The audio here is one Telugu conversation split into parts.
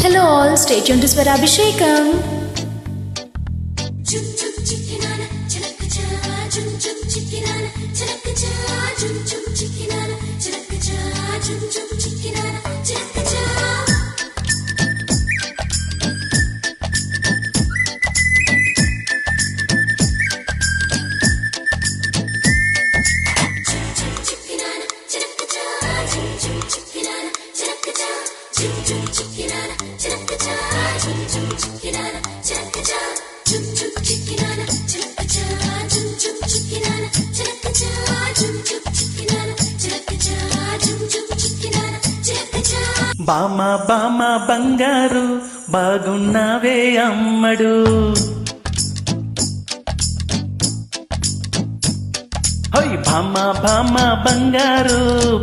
Hello all, stay tuned to Swarabhishekam. బామా బామా బంగారు బాగున్నావే అమ్మడు. హోయ్ బామా బామా బంగారు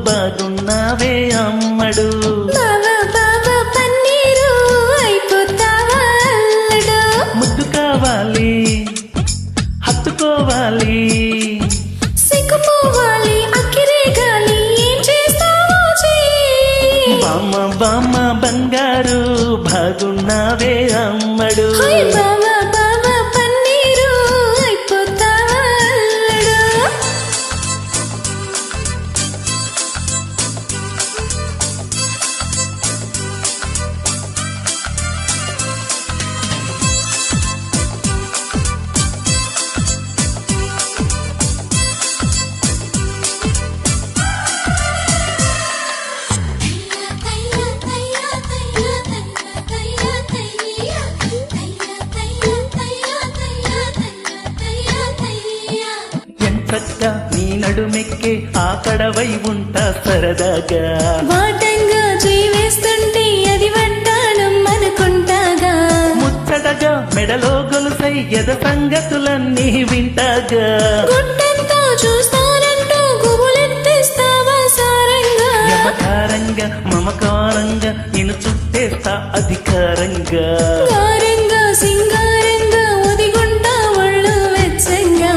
బాగున్నావే అమ్మడు. ముద్దు కావాలి, హత్తుకోవాలి, సిక్కుపోవాలి, అక్కిరేగాలి, ఏం చేస్తావో చెయ్యి. బామ్మ బామ్మ బంగారు బాగున్నావే అమ్మడు. బావా బావా పన్నీరు అయిపోతావా అల్లుడు. ఎంతగా నీ నడుమెక్కే ఆ కడవై ఉంటా సరదాగా. వాటంగా జీవేస్తుంటే అది వడ్డాణం అనుకుంటాగా. ముచ్చటగా మెడలో గొలుసై ఎద సంగతులన్నీ వింటాగా. గుట్టంతా చూస్తానంటూ గుబులెత్తేస్తావా సారంగా. యమకారంగా మమకారంగా నిన్ను చుట్టేస్తా అధికారంగా. గారంగా సింగారంగా ఒదిగుంటా ఒళ్ళు వెచ్చంగా.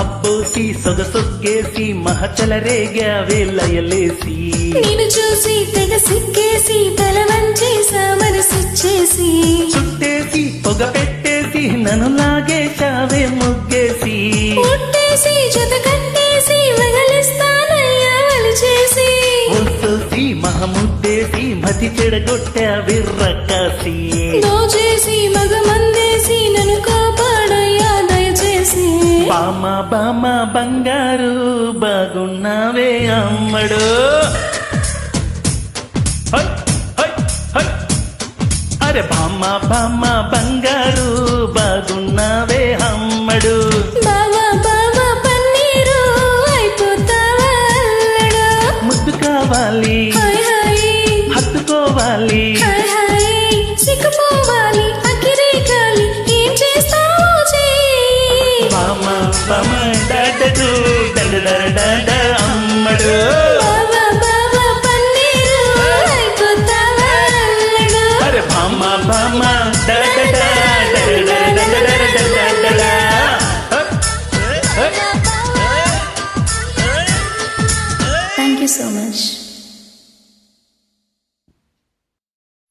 అబ్బోసి సొగసొక్కేసి మహచల రేగావే లయలేసి. నేను చూసి తెగ సిక్కేసి తల వంచేసా మనసిచ్చేసి. చుట్టేసి పొగ పెట్టేసి నన్ను లాగేశావే ముగ్గేసి. పుట్టేసి జత కట్టేసి వగలిస్తానయ్యా వలిచేసి. ఒసోసి మహముద్దేసి మతి చెడగొట్టావే రకాసి. దోచేసి మగమందేసి నన్ను కాపాడయ్యా దయచేసి. బామ బామ బంగారు బాగున్నావే అమ్మడు. High, high, high. అరే బామ బామ బంగారు బాగున్నావే అమ్మడు. బావా బావా పన్నీరు అయిపోతావా అల్లుడు. ముద్దు కావాలి, హాయ్ హాయ్ హత్తుకోవాలి, హాయ్ హాయ్ సిక్కుపోవాలి, అక్కిరేగాలి, ఏం చేస్తావో చెయ్యి. బామ బామ డడడు డడడడ అమ్మడు. బావా బావా పన్నీరు అయిపోతావా అల్లుడు. అరే బామ బామ డడడ డడడడ. Thank you so much.